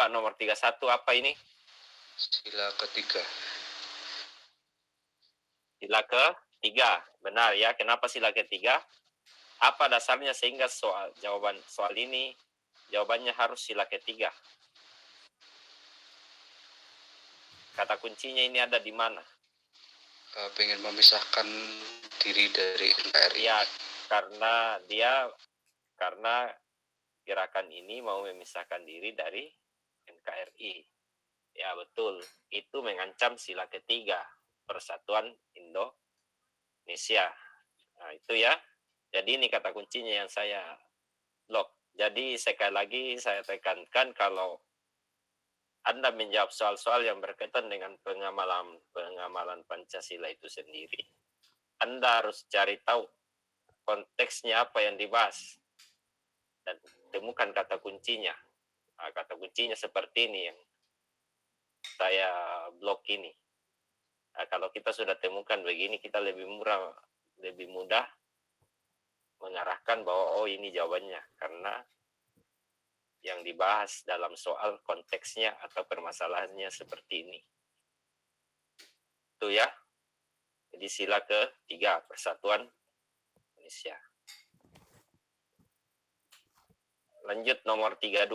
coba nomor 31 apa ini? Sila ketiga. Sila ketiga, benar ya. Kenapa sila ketiga? Apa dasarnya sehingga jawaban soal ini jawabannya harus sila ketiga? Kata kuncinya ini ada di mana? Pengen memisahkan diri dari NKRI. Ya, karena gerakan ini mau memisahkan diri dari NKRI. Ya betul, itu mengancam sila ketiga Persatuan Indonesia. Nah itu ya. Jadi ini kata kuncinya yang saya lock. Jadi sekali lagi saya tekankan kalau Anda menjawab soal-soal yang berkaitan dengan pengamalan Pancasila itu sendiri, Anda harus cari tahu konteksnya apa yang dibahas dan temukan kata kuncinya. Nah, kata kuncinya seperti ini yang saya blok ini. Nah, kalau kita sudah temukan begini, kita lebih mudah mengarahkan bahwa oh ini jawabannya, karena yang dibahas dalam soal konteksnya atau permasalahannya seperti ini. Itu ya. Jadi sila ketiga Persatuan Indonesia. Lanjut nomor 32.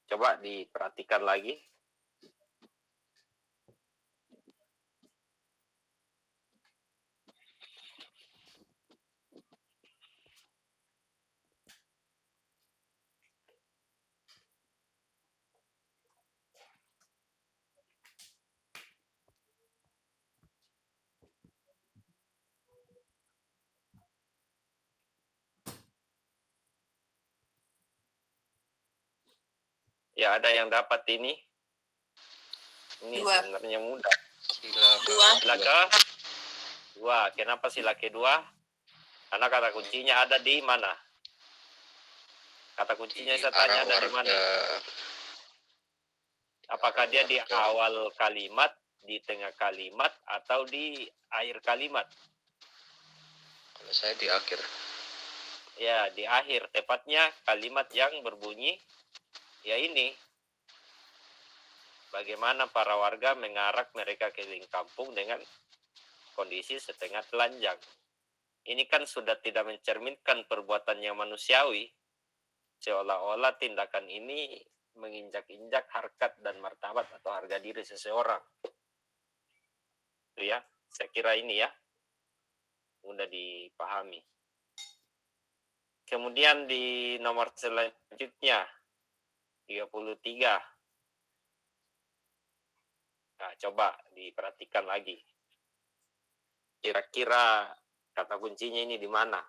Coba diperhatikan lagi. Ya, ada yang dapat ini. Ini Dua. sebenarnya mudah. Sila kedua. Kenapa sila kedua? Karena kata kuncinya ada di mana? Kata kuncinya saya tanya ada di mana? Apakah dia di awal kalimat, di tengah kalimat, atau di akhir kalimat? Kalau saya di akhir. Ya, di akhir. Tepatnya kalimat yang berbunyi, ya ini. Bagaimana para warga mengarak mereka keliling kampung dengan kondisi setengah telanjang. Ini kan sudah tidak mencerminkan perbuatan yang manusiawi. Seolah-olah tindakan ini menginjak-injak harkat dan martabat atau harga diri seseorang. Itu ya, saya kira ini ya, mudah dipahami. Kemudian di nomor selanjutnya, 33. Nah, coba diperhatikan lagi. Kira-kira kata kuncinya ini di mana?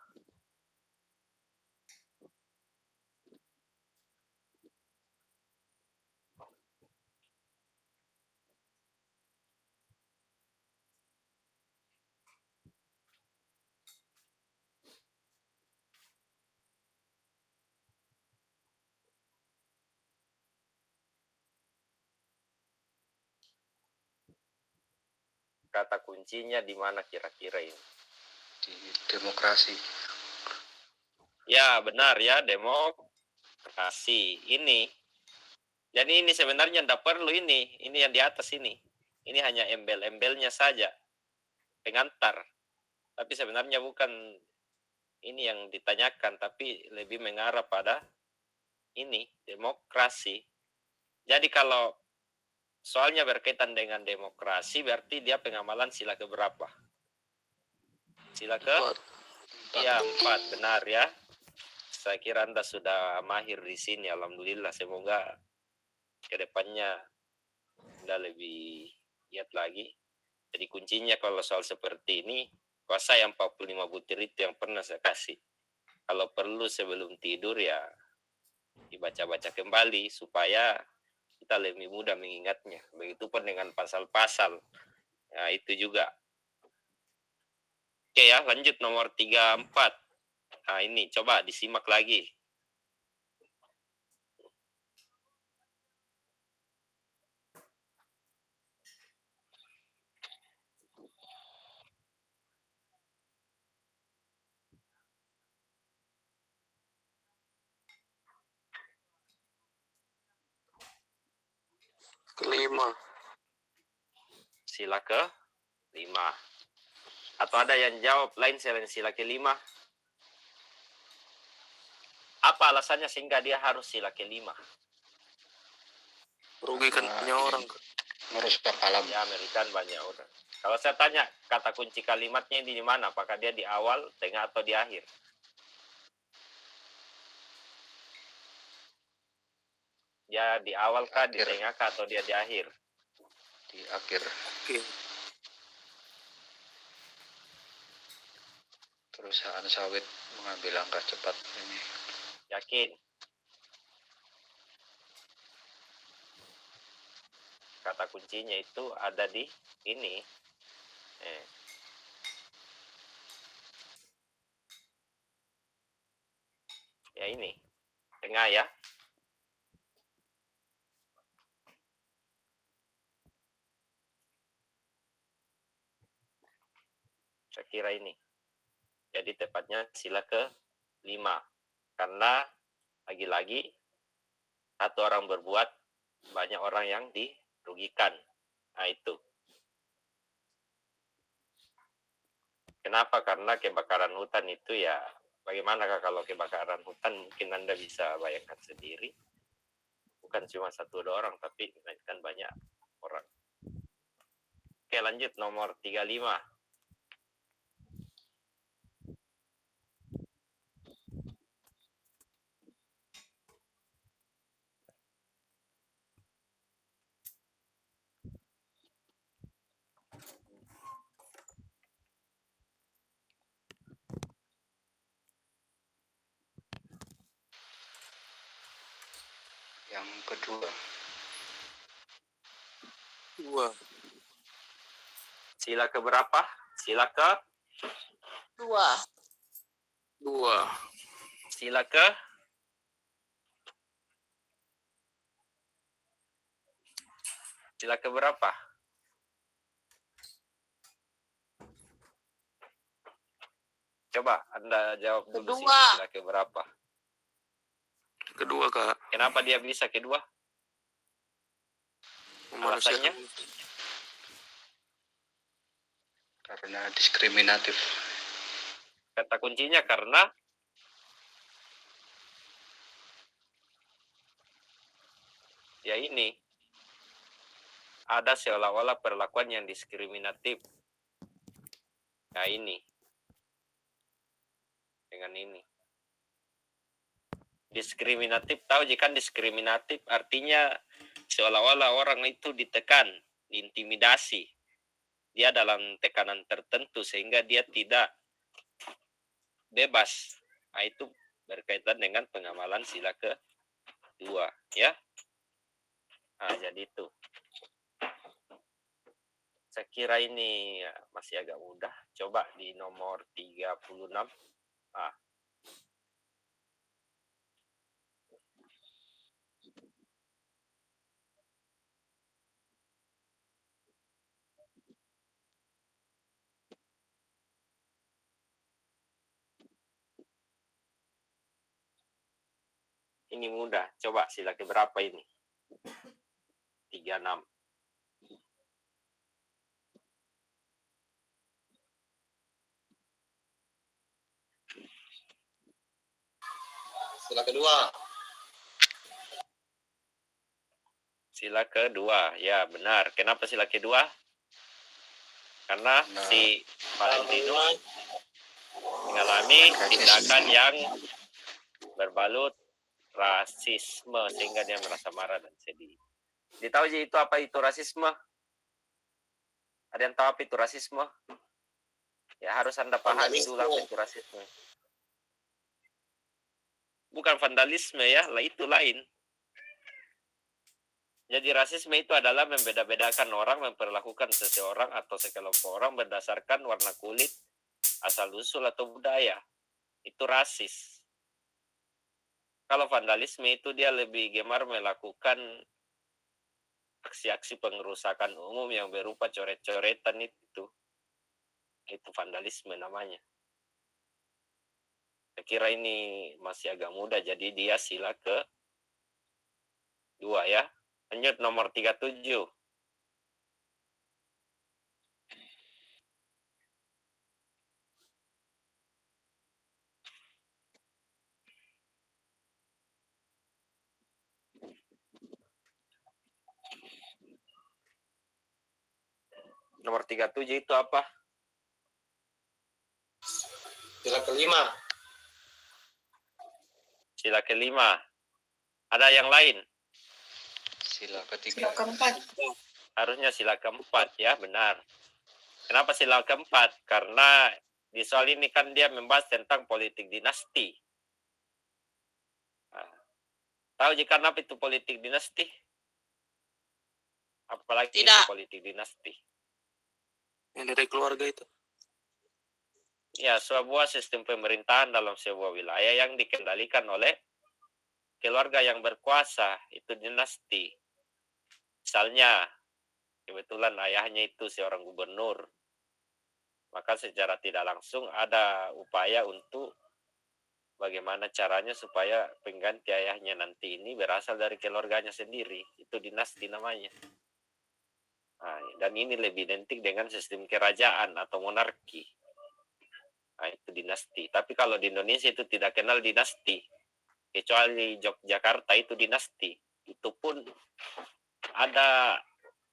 Kata kuncinya di mana kira-kira ini? Di demokrasi. Ya, benar ya, demokrasi. Ini. Jadi ini sebenarnya tidak perlu ini. Ini yang di atas ini. Ini hanya embel-embelnya saja. Pengantar. Tapi sebenarnya bukan ini yang ditanyakan, tapi lebih mengarah pada ini, demokrasi. Jadi kalau soalnya berkaitan dengan demokrasi, berarti dia pengamalan sila keberapa? Sila ke? Ya, 4. Benar ya. Saya kira Anda sudah mahir di sini. Alhamdulillah. Semoga kedepannya Anda lebih giat lagi. Jadi kuncinya kalau soal seperti ini, kuasai 45 butir itu yang pernah saya kasih. Kalau perlu sebelum tidur ya dibaca-baca kembali supaya kita lebih mudah mengingatnya. Begitupun dengan pasal-pasal. Nah, itu juga. Oke ya, lanjut nomor 34. Nah, ini coba disimak lagi. Sila ke-5. Atau ada yang jawab lain selain sila ke-5? Apa alasannya sehingga dia harus sila ke-5? Merugikan banyak orang. Merusak alam. Ya, merugikan banyak orang. Kalau saya tanya, kata kunci kalimatnya ini di mana? Apakah dia di awal, tengah, atau di akhir? Dia di awal kah, di tengah kah, atau dia di akhir? Di akhir. Oke. Perusahaan sawit mengambil langkah cepat ini. Yakin? Kata kuncinya itu ada di ini. Ya ini. Tengah ya. Saya kira ini. Jadi tepatnya sila ke-5. Karena lagi-lagi satu orang berbuat, banyak orang yang dirugikan. Nah itu. Kenapa? Karena kebakaran hutan itu ya, bagaimanakah kalau kebakaran hutan mungkin Anda bisa bayangkan sendiri. Bukan cuma 1-2 orang, tapi melainkan banyak orang. Oke, lanjut nomor 35. Yang kedua. Sila ke berapa? Sila ke? 2. Sila ke? Sila ke berapa? Coba Anda jawab dulu sih, sila ke berapa? Kedua, Kak. Kenapa dia bisa kedua? Alasannya? Karena diskriminatif. Kata kuncinya karena ya ini. Ada seolah-olah perlakuan yang diskriminatif. Nah ini. Dengan ini. Diskriminatif, tahu jika diskriminatif artinya seolah-olah orang itu ditekan, diintimidasi. Dia dalam tekanan tertentu sehingga dia tidak bebas. Nah, itu berkaitan dengan pengamalan sila ke-2, ya. Nah, jadi itu. Saya kira ini ya, masih agak mudah. Coba di nomor 36. Ini mudah. Coba sila ke berapa ini? 36. Sila kedua. Sila kedua, ya benar. Kenapa sila kedua? Karena si Valentinus mengalami tindakan yang berbalut rasisme sehingga dia merasa marah dan sedih. Ditahu itu apa itu rasisme? Ada yang tahu apa itu rasisme? Ya harus Anda pahami dulu apa itu rasisme. Bukan vandalisme ya, lah itu lain. Jadi rasisme itu adalah membeda-bedakan orang, memperlakukan seseorang atau sekelompok orang berdasarkan warna kulit, asal-usul atau budaya. Itu rasis. Kalau vandalisme itu dia lebih gemar melakukan aksi-aksi pengerusakan umum yang berupa coret-coretan itu. Itu vandalisme namanya. Saya kira ini masih agak mudah, jadi dia sila ke-2 ya. Lanjut nomor 37. Nomor 37 itu apa? Sila kelima. Sila kelima. Ada yang lain? Sila Sila ketiga. keempat. Harusnya sila keempat, ya, benar. Kenapa sila keempat? Karena di soal ini kan dia membahas tentang politik dinasti. Nah, tahu jika apa itu politik dinasti? Apalagi Tidak. itu politik dinasti. Yang dari keluarga itu. Ya, sebuah sistem pemerintahan dalam sebuah wilayah yang dikendalikan oleh keluarga yang berkuasa, itu dinasti. Misalnya, kebetulan ayahnya itu seorang gubernur, maka secara tidak langsung ada upaya untuk bagaimana caranya supaya pengganti ayahnya nanti ini berasal dari keluarganya sendiri. Itu dinasti namanya. Nah, dan ini lebih identik dengan sistem kerajaan atau monarki. Nah, itu dinasti. Tapi kalau di Indonesia itu tidak kenal dinasti. Kecuali Yogyakarta itu dinasti. Itu pun ada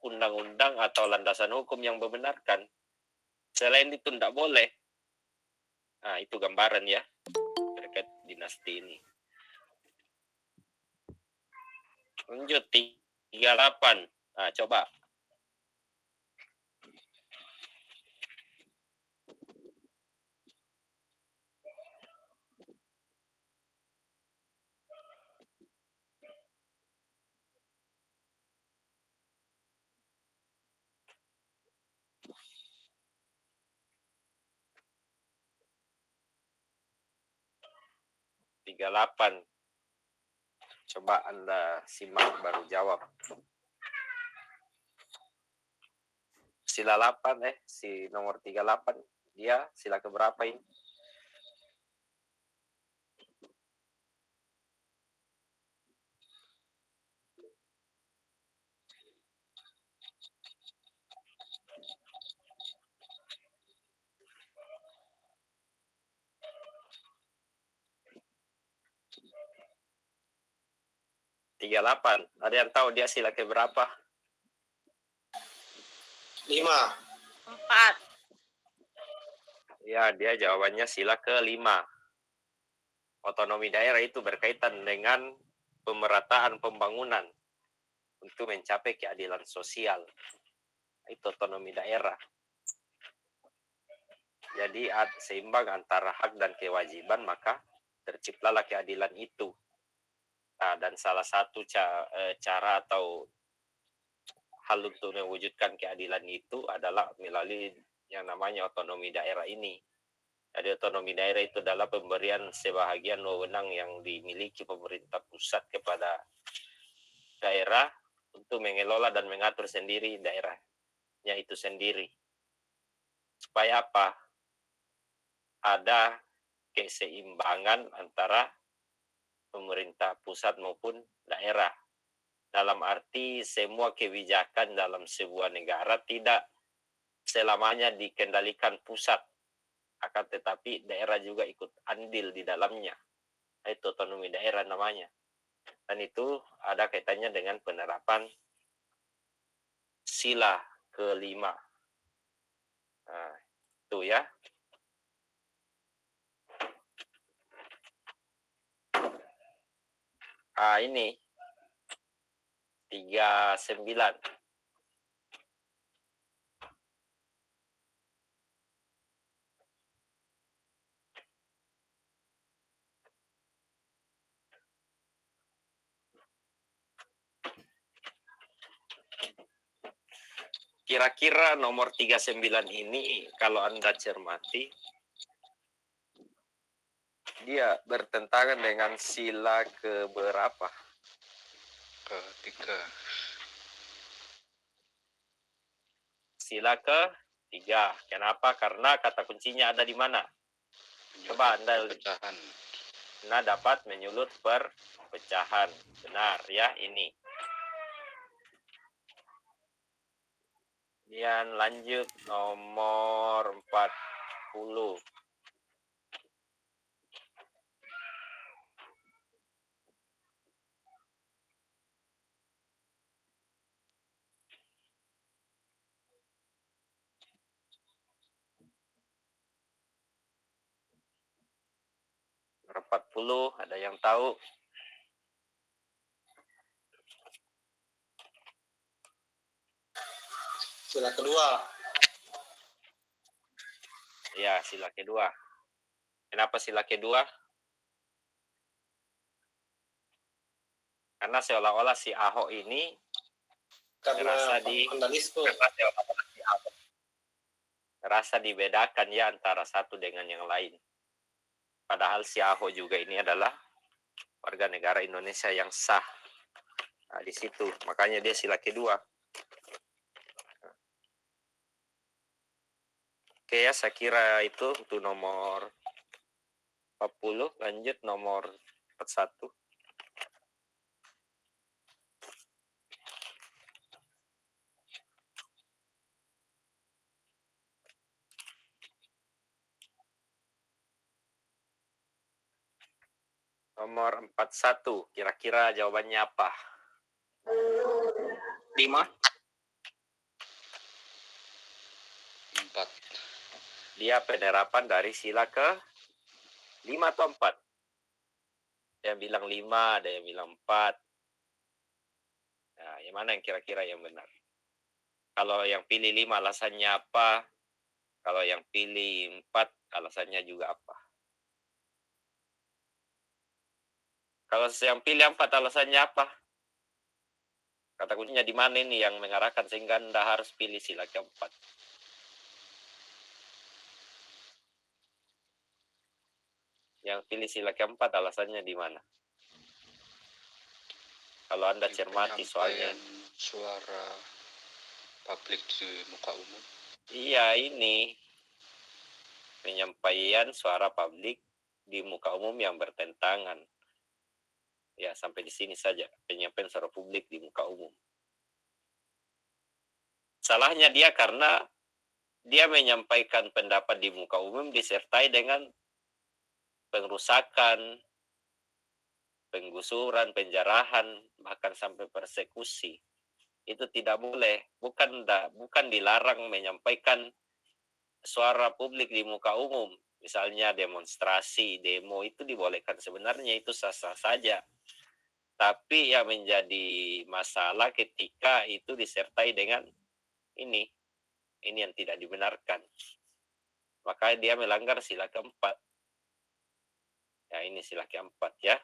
undang-undang atau landasan hukum yang membenarkan. Selain itu tidak boleh. Nah, itu gambaran ya terkait dinasti ini. Lanjut 38. Nah, coba. Tiga 38. Coba Anda simak baru jawab. Sila 8 si nomor 38. Dia sila keberapa ini? Tiga 38. Ada yang tahu dia sila keberapa? 5. 4. Ya, dia jawabannya sila ke-5. Otonomi daerah itu berkaitan dengan pemerataan pembangunan untuk mencapai keadilan sosial. Itu otonomi daerah. Jadi seimbang antara hak dan kewajiban, maka terciptalah keadilan itu. Nah, dan salah satu cara atau hal untuk mewujudkan keadilan itu adalah melalui yang namanya otonomi daerah ini. Jadi otonomi daerah itu adalah pemberian sebahagian wewenang yang dimiliki pemerintah pusat kepada daerah untuk mengelola dan mengatur sendiri daerahnya itu sendiri. Supaya apa? Ada keseimbangan antara pemerintah pusat maupun daerah. Dalam arti semua kebijakan dalam sebuah negara tidak selamanya dikendalikan pusat, akan tetapi daerah juga ikut andil di dalamnya. Itu otonomi daerah namanya. Dan itu ada kaitannya dengan penerapan sila ke-5. Nah, itu ya. Ini 39. Kira-kira nomor 39 ini kalau Anda cermati, dia bertentangan dengan sila keberapa? Ketiga. Sila ke-3. Kenapa? Karena kata kuncinya ada di mana? Coba Anda Pecahan. Nah, dapat menyulut perpecahan. Benar ya ini. Kemudian lanjut nomor 40. 40, ada yang tahu? Sila kedua. Ya, sila kedua. Kenapa sila kedua? Karena seolah-olah si Ahok ini Karena merasa dibedakan ya antara satu dengan yang lain. Padahal si Ahok juga ini adalah warga negara Indonesia yang sah. Nah, di situ makanya dia sila kedua. Oke ya, saya kira itu untuk nomor 40. Lanjut nomor 41. Nomor 41, kira-kira jawabannya apa? 5. 4. Dia penerapan dari sila ke 5 atau 4? Ada yang bilang 5, ada yang bilang 4. Nah, yang mana yang kira-kira yang benar? Kalau yang pilih 5 alasannya apa? Kalau yang pilih 4 alasannya juga apa? Kalau yang pilih 4 alasannya apa? Kata kuncinya di mana ini yang mengarahkan sehingga Anda harus pilih sila keempat? Yang pilih sila keempat alasannya di mana? Kalau Anda cermati soalnya. Suara publik di muka umum. Iya, ini penyampaian suara publik di muka umum yang bertentangan. Ya, sampai di sini saja penyampaian suara publik di muka umum. Salahnya dia karena dia menyampaikan pendapat di muka umum disertai dengan pengerusakan, penggusuran, penjarahan, bahkan sampai persekusi. Itu tidak boleh. Bukan dilarang menyampaikan suara publik di muka umum. Misalnya demonstrasi, demo itu dibolehkan. Sebenarnya itu sah-sah saja. Tapi yang menjadi masalah ketika itu disertai dengan ini yang tidak dibenarkan. Maka dia melanggar sila keempat. Ya, ini sila keempat ya.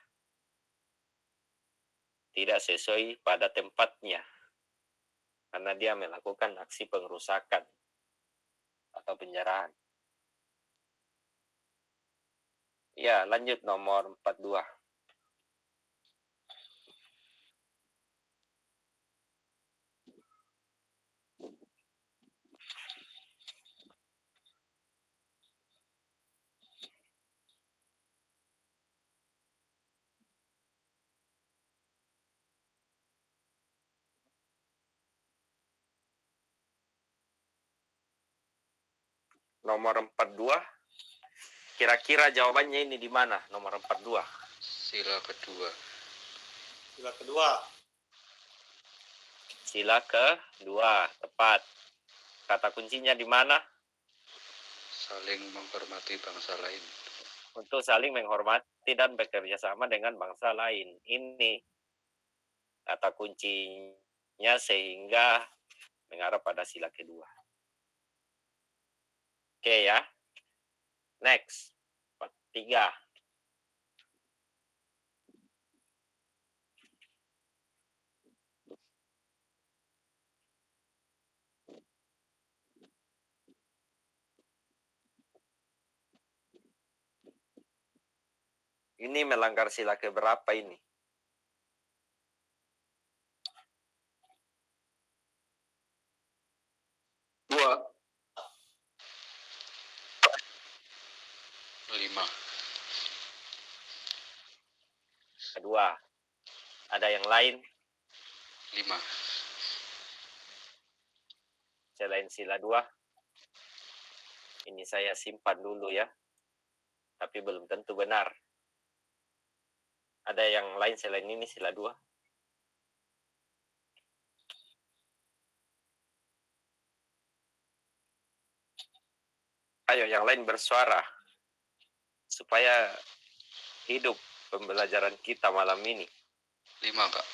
Tidak sesuai pada tempatnya. Karena dia melakukan aksi pengerusakan atau penjarahan. Ya, lanjut nomor 42. Nomor 42. Kira-kira jawabannya ini di mana? Nomor 42. Sila kedua. Sila kedua. Sila kedua, tepat. Kata kuncinya di mana? Saling menghormati bangsa lain. Untuk saling menghormati dan bekerja sama dengan bangsa lain. Ini kata kuncinya sehingga mengarah pada sila kedua. Oke ya. Next. 43. Ini melanggar sila keberapa ini? Dua. 5. Kedua. Ada yang lain 5. selain sila 2? Ini saya simpan dulu ya. Tapi belum tentu benar. Ada yang lain selain ini sila 2? Ayo yang lain bersuara. Supaya hidup pembelajaran kita malam ini. 5 Kak.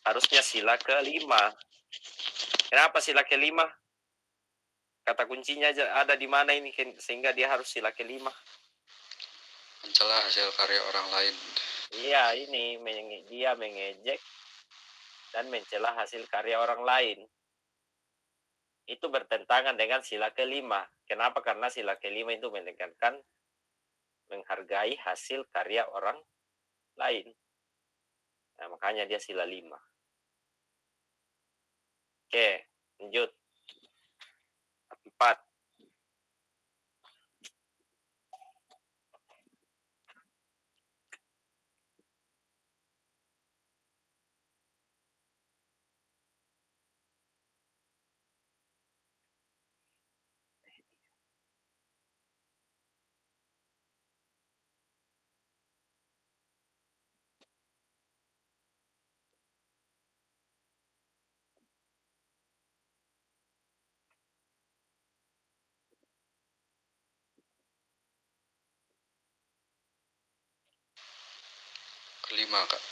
Harusnya sila ke-5. Kenapa sila ke-5? Kata kuncinya ada di mana ini sehingga dia harus sila ke-5? Mencela hasil karya orang lain. Iya, ini dia mengejek dan mencela hasil karya orang lain. Itu bertentangan dengan sila ke-5. Kenapa? Karena sila ke-5 itu menekankan menghargai hasil karya orang lain. Nah, makanya dia sila 5. Oke, lanjut. 4. Kelima Kak.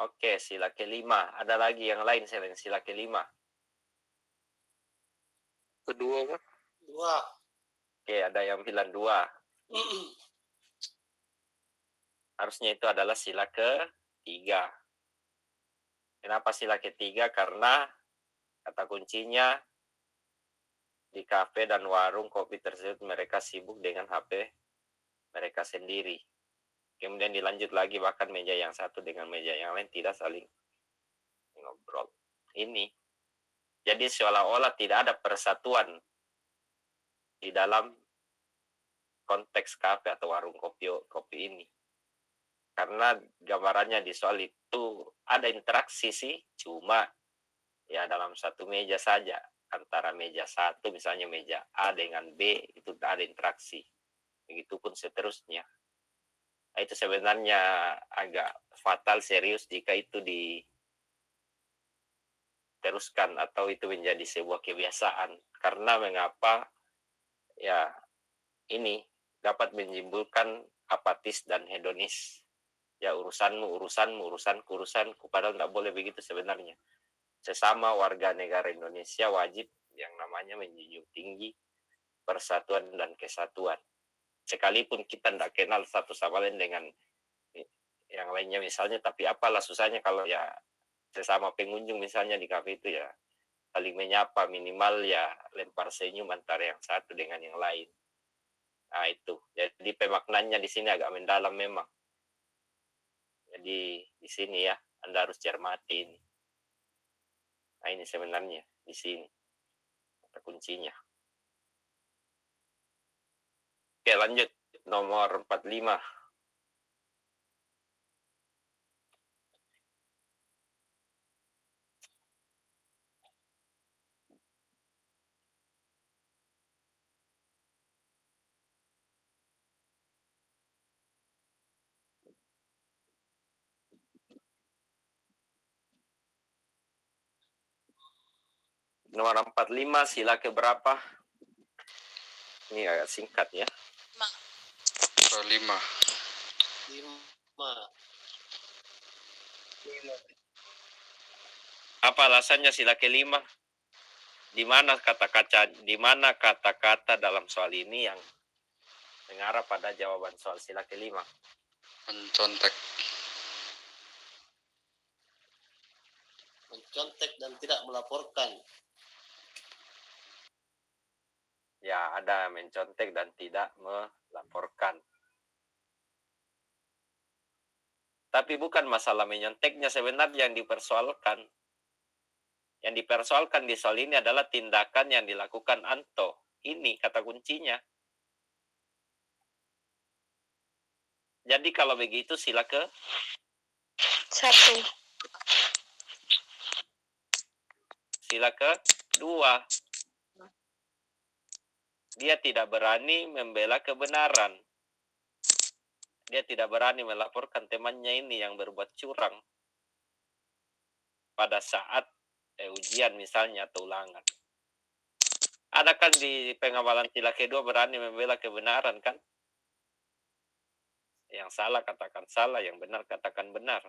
Oke, sila ke-5. Ada lagi yang lain selain sila ke-5? Kedua, Pak. 2. Oke, ada yang bilang 2. Harusnya itu adalah sila ke-3. Kenapa sila ke-3? Karena kata kuncinya di kafe dan warung kopi tersebut mereka sibuk dengan HP mereka sendiri. Kemudian dilanjut lagi, bahkan meja yang satu dengan meja yang lain tidak saling ngobrol. Ini. Jadi seolah-olah tidak ada persatuan di dalam konteks kafe atau warung kopi ini. Karena gambarannya di soal itu ada interaksi sih, cuma ya dalam satu meja saja. Antara meja satu, misalnya meja A dengan B, itu tidak ada interaksi. Begitupun seterusnya. Nah, itu sebenarnya agak fatal, serius jika itu diteruskan atau itu menjadi sebuah kebiasaan. Karena mengapa? Ya, ini dapat menimbulkan apatis dan hedonis. Ya, urusanmu, urusanku, padahal tidak boleh begitu sebenarnya. Sesama warga negara Indonesia wajib yang namanya menjunjung tinggi persatuan dan kesatuan. Sekalipun kita tidak kenal satu sama lain dengan yang lainnya misalnya, tapi apalah susahnya kalau ya sesama pengunjung misalnya di kafe itu ya saling menyapa, minimal ya lempar senyum antara yang satu dengan yang lain. Nah itu, jadi pemaknanya di sini agak mendalam memang. Jadi di sini ya Anda harus cermati ini. Nah ini sebenarnya di sini kata kuncinya. Oke, lanjut nomor 45. Nomor 45, sila keberapa? Ini agak singkat ya. Kelima. 5. Apa alasannya sila ke-5? Di mana kata-kata dalam soal ini yang mengarah pada jawaban soal sila ke-5? Mencontek. Mencontek dan tidak melaporkan. Ya, ada mencontek dan tidak melaporkan. Tapi bukan masalah menyonteknya sebenarnya yang dipersoalkan. Yang dipersoalkan di soal ini adalah tindakan yang dilakukan Anto. Ini kata kuncinya. Jadi kalau begitu sila ke 1. Sila ke-2. Dia tidak berani membela kebenaran. dia tidak berani melaporkan temannya ini yang berbuat curang pada saat ujian misalnya atau ulangan. Ada kan di pengawalan sila kedua berani membela kebenaran kan? Yang salah katakan salah, yang benar katakan benar.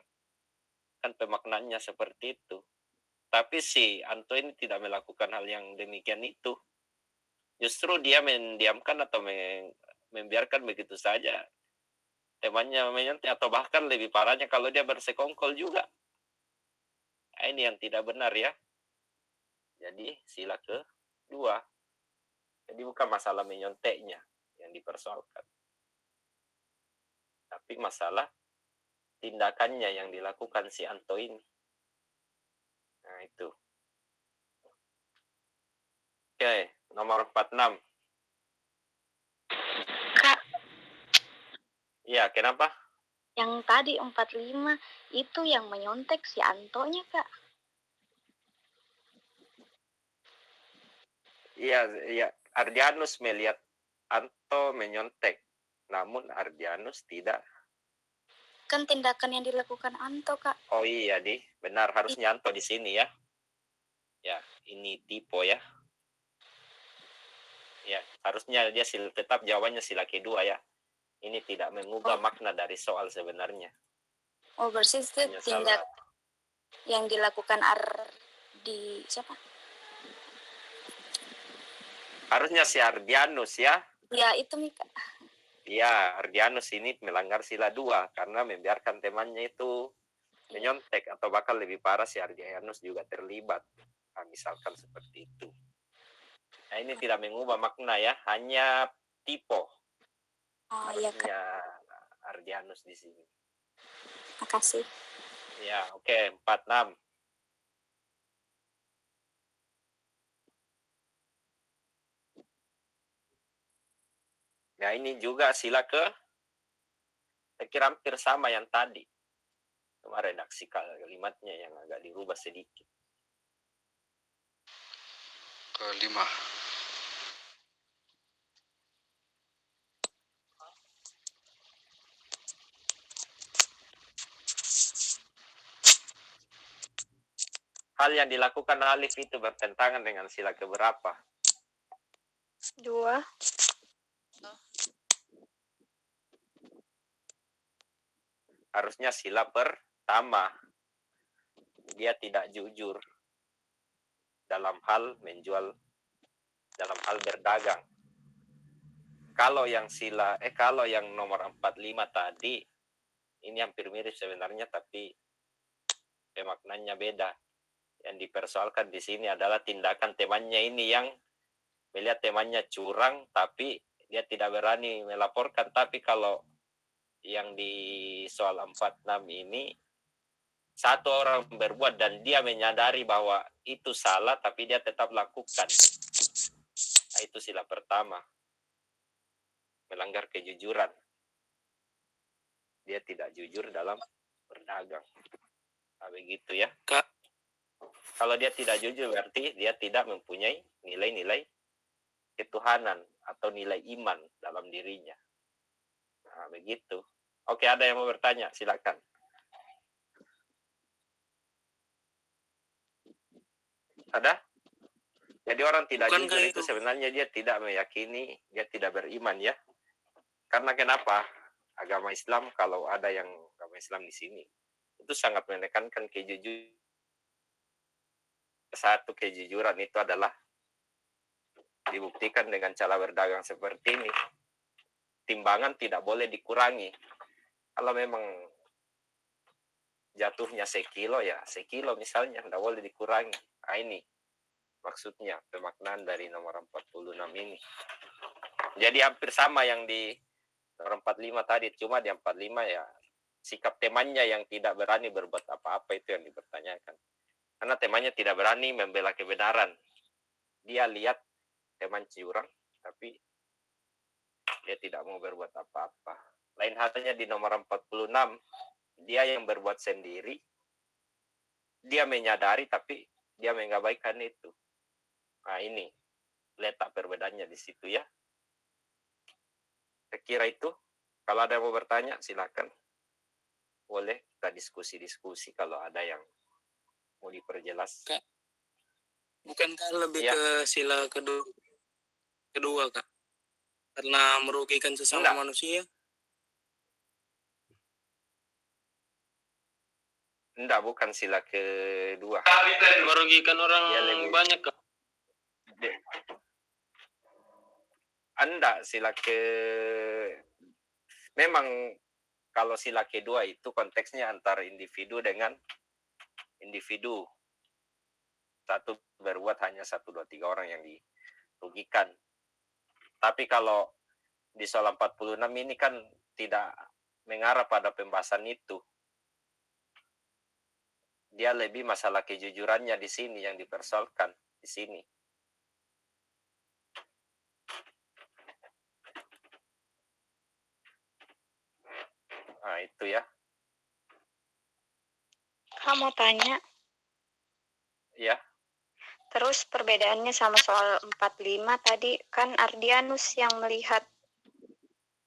Kan pemaknaannya seperti itu. Tapi si Anto ini tidak melakukan hal yang demikian itu. Justru dia mendiamkan atau membiarkan begitu saja. Temannya menyantai atau bahkan lebih parahnya kalau dia bersekongkol juga. Nah, ini yang tidak benar ya. Jadi sila kedua. Jadi bukan masalah menyonteknya yang dipersoalkan. Tapi masalah tindakannya yang dilakukan si Anto ini. Nah itu. Oke, nomor 46. Kak, Iya, kenapa? yang tadi 45 itu yang menyontek si Antonya, Kak. Iya, Ardianus melihat Anto menyontek. Namun Ardianus tidak. Kan tindakan yang dilakukan Anto, Kak. Oh iya, benar harusnya Anto di sini ya. Ya, ini tipe ya. Ya, harusnya dia tetap jawabannya sila kedua ya. Ini tidak mengubah makna dari soal sebenarnya. Oh, berarti itu Hanya tindak salah. yang dilakukan di siapa? Harusnya si Ardianus ya. Ya, itu Mika. Iya, Ardianus ini melanggar sila 2 karena membiarkan temannya itu menyontek atau bahkan lebih parah si Ardianus juga terlibat. Nah, misalkan seperti itu. Nah, ini tidak mengubah makna ya, hanya tipe. Oh iya, Kak. Harusnya Ardianus di sini. Makasih. Ya, oke, 46. Ya, ini juga sila saya kira hampir sama yang tadi. Cuma redaksi kalimatnya yang agak dirubah sedikit. Kelima. Hal yang dilakukan Alif itu bertentangan dengan sila keberapa? 2. Harusnya sila pertama. Dia tidak jujur dalam hal menjual, dalam hal berdagang. Kalau yang kalau yang nomor 45 tadi, ini hampir mirip sebenarnya, tapi pemaknanya beda. Yang dipersoalkan di sini adalah tindakan temannya ini yang melihat temannya curang, tapi dia tidak berani melaporkan. Tapi kalau yang di soal 46 ini, satu orang berbuat dan dia menyadari bahwa itu salah, tapi dia tetap lakukan. Nah, itu sila pertama. Melanggar kejujuran. Dia tidak jujur dalam berdagang. Nah, begitu ya. Kak. Kalau dia tidak jujur berarti dia tidak mempunyai nilai-nilai ketuhanan atau nilai iman dalam dirinya. Nah, begitu. Oke, ada yang mau bertanya? Silakan. Ada? Jadi orang tidak jujur itu sebenarnya dia tidak meyakini, dia tidak beriman ya. Karena kenapa? Agama Islam, kalau ada yang agama Islam di sini, itu sangat menekankan kejujuran. Satu kejujuran itu adalah dibuktikan dengan cara berdagang seperti ini. Timbangan tidak boleh dikurangi. Kalau memang jatuhnya sekilo ya sekilo misalnya, tidak boleh dikurangi. Nah, ini maksudnya pemaknaan dari nomor 46 ini. Jadi hampir sama yang di nomor 45 tadi, cuma di 45 ya sikap temannya yang tidak berani berbuat apa-apa itu yang dipertanyakan. Karena temannya tidak berani membela kebenaran. Dia lihat teman curang, tapi dia tidak mau berbuat apa-apa. Lain halnya di nomor 46, dia yang berbuat sendiri, dia menyadari tapi dia mengabaikan itu. Nah, ini letak perbedaannya di situ ya. Saya kira itu Kalau ada yang mau bertanya, silakan. Boleh kita diskusi-diskusi kalau ada yang mau diperjelas. Kak, bukankah lebih Ya. ke sila kedua, Kak? Karena merugikan sesama Enggak. manusia. Enggak, bukan sila kedua. Merugikan orang Dia lebih banyak, Kak. Enggak, memang kalau sila kedua itu konteksnya antara individu dengan individu. Satu berbuat hanya 1, 2, 3 orang yang dirugikan. Tapi kalau di soal 46 ini kan tidak mengarah pada pembahasan itu. Dia lebih masalah kejujurannya di sini yang dipersoalkan di sini. Nah, itu ya. Kamu tanya, Ya. terus perbedaannya sama soal 45 tadi kan Ardianus yang melihat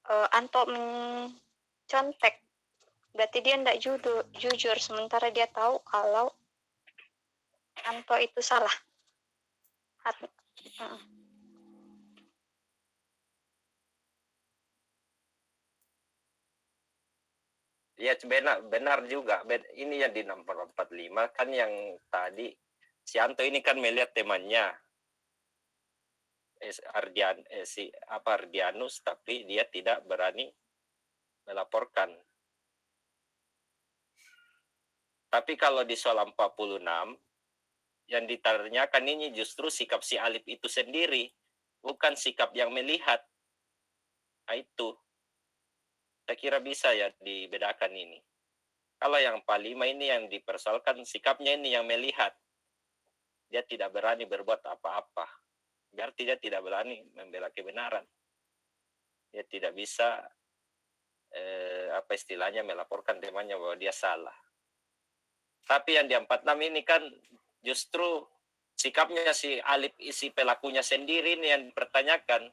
Anto mencontek. Berarti dia tidak jujur, sementara dia tahu kalau Anto itu salah. Ya, benar juga. Ini yang di nomor 45 kan yang tadi si Anto ini kan melihat temannya Ardianus, tapi dia tidak berani melaporkan. Tapi kalau di soal 46 yang ditanyakan ini justru sikap si Alif itu sendiri, bukan sikap yang melihat. Nah, itu saya kira bisa ya dibedakan ini. Kalau yang 45 ini yang dipersoalkan sikapnya ini yang melihat. Dia tidak berani berbuat apa-apa. Berarti dia tidak berani membela kebenaran. Dia tidak bisa apa istilahnya melaporkan temannya bahwa dia salah. Tapi yang di 46 ini kan justru sikapnya si Alif, isi pelakunya sendiri ini yang dipertanyakan.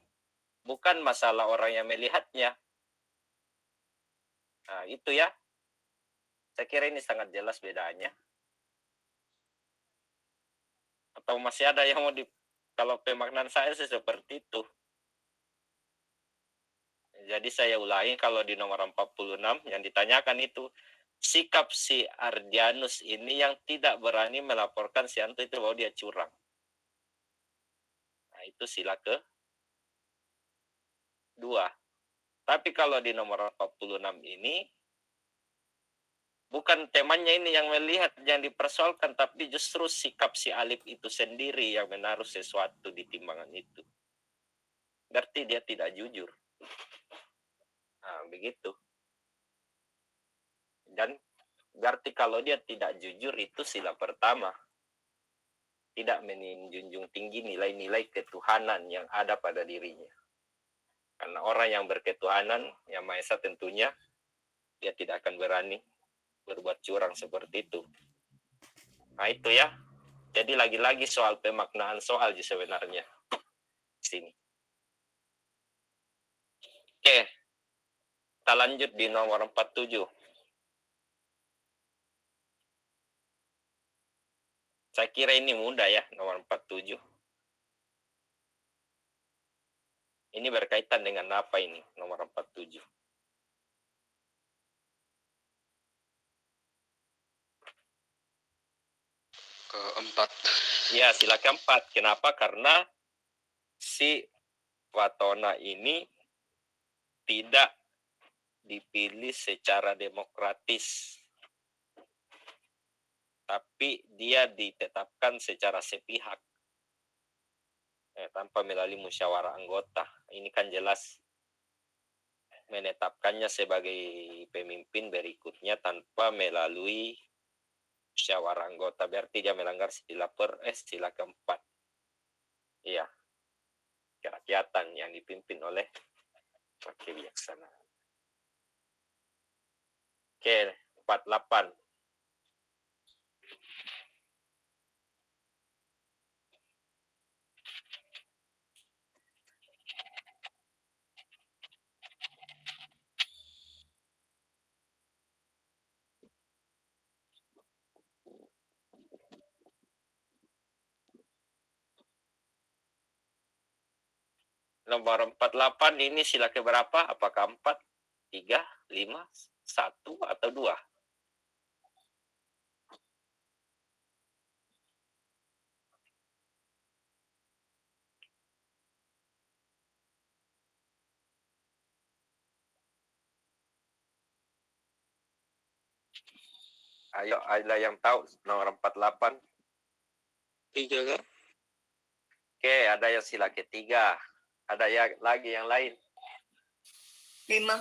Bukan masalah orang yang melihatnya. Nah, itu ya. Saya kira ini sangat jelas bedanya. Atau masih ada yang mau kalau pemaknaan saya sih seperti itu. Jadi saya ulangi, kalau di nomor 46 yang ditanyakan itu sikap si Ardianus ini yang tidak berani melaporkan si Anto itu bahwa dia curang. Nah, itu sila kedua. Tapi kalau di nomor 46 ini bukan temannya ini yang melihat, yang dipersoalkan, tapi justru sikap si Alif itu sendiri yang menaruh sesuatu di timbangan itu. Berarti dia tidak jujur. Nah, begitu. Dan berarti kalau dia tidak jujur itu sila pertama. Tidak menjunjung tinggi nilai-nilai ketuhanan yang ada pada dirinya. Karena orang yang berketuhanan, yang Maha Esa tentunya, dia tidak akan berani berbuat curang seperti itu. Nah, itu ya. Jadi lagi-lagi soal pemaknaan soal sebenarnya. Sini. Oke. Kita lanjut di nomor 47. Saya kira ini mudah ya, nomor 47. Ini berkaitan dengan apa ini, nomor 47? Keempat. Ya, sila keempat. Kenapa? Karena si Watona ini tidak dipilih secara demokratis, tapi dia ditetapkan secara sepihak, tanpa melalui musyawarah anggota. Ini kan jelas menetapkannya sebagai pemimpin berikutnya tanpa melalui musyawarah anggota. Berarti dia melanggar sila keempat. Iya, kerakyatan yang dipimpin oleh wakil bijaksana. Oke, 48. Nomor 48 ini sila keberapa? Apakah 4, 3, 5, 1, atau 2? Ayo, ada yang tahu nomor 48? 3 kak. Oke, ada yang sila ketiga. Ada lagi yang lain? 5.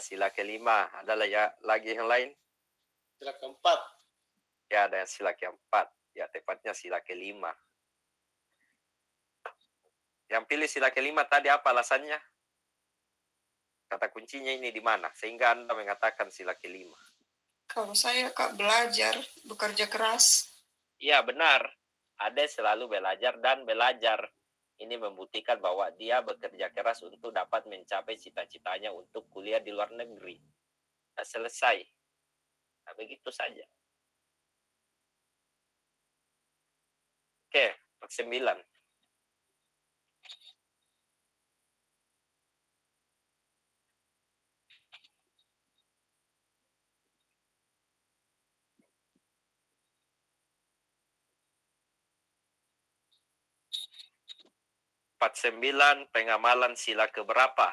Sila kelima. Ada lagi yang lain? Sila keempat. Ya, ada yang sila keempat. Ya, tepatnya sila kelima. Yang pilih sila kelima tadi apa alasannya? Kata kuncinya ini di mana? Sehingga Anda mengatakan sila kelima. Kalau saya Kak belajar, bekerja keras. Iya, benar. Ada selalu belajar dan belajar. Ini membuktikan bahwa dia bekerja keras untuk dapat mencapai cita-citanya untuk kuliah di luar negeri. Nah, selesai. Nah, begitu saja. Oke, 9. Pengamalan sila keberapa?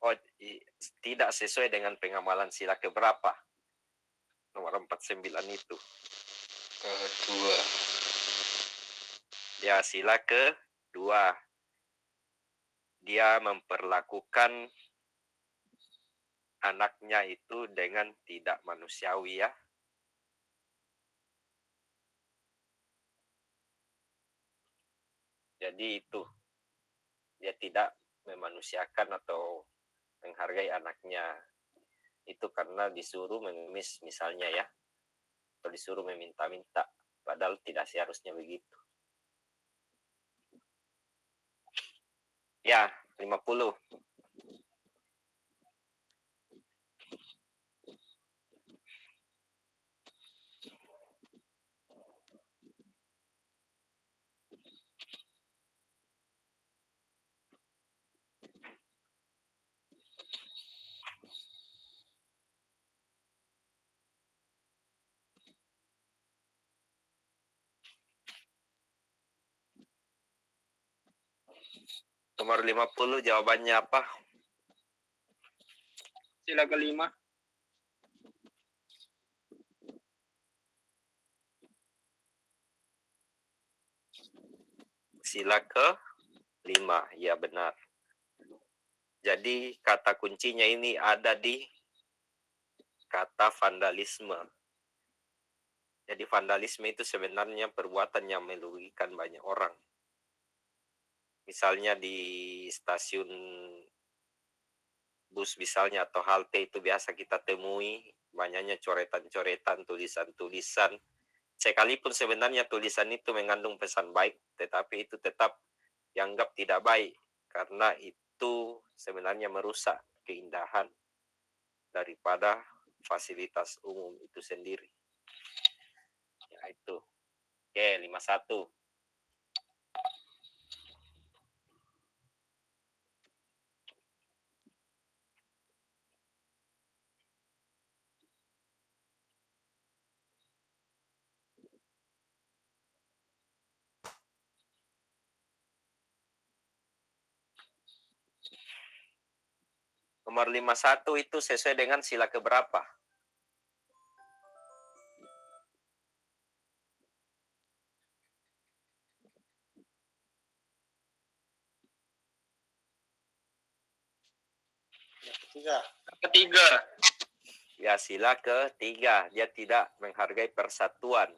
Oh, tidak sesuai dengan pengamalan sila keberapa? Nomor 49 itu. Kedua. Ya, sila kedua. Dia memperlakukan anaknya itu dengan tidak manusiawi ya. Jadi itu. Dia tidak memanusiakan atau menghargai anaknya. Itu karena disuruh mengemis misalnya ya. Atau disuruh meminta-minta. Padahal tidak seharusnya begitu. Ya, 50. Nomor 50 jawabannya apa? Sila kelima. Sila ke-5, ya benar. Jadi kata kuncinya ini ada di kata vandalisme. Jadi vandalisme itu sebenarnya perbuatan yang merugikan banyak orang. Misalnya di stasiun bus misalnya atau halte itu biasa kita temui banyaknya coretan-coretan, tulisan-tulisan. Sekalipun sebenarnya tulisan itu mengandung pesan baik, tetapi itu tetap dianggap tidak baik karena itu sebenarnya merusak keindahan daripada fasilitas umum itu sendiri. Ya itu. Oke, 51. Nomor 51 itu sesuai dengan sila keberapa? Ketiga. Ketiga. Ya, sila ketiga. Dia tidak menghargai persatuan.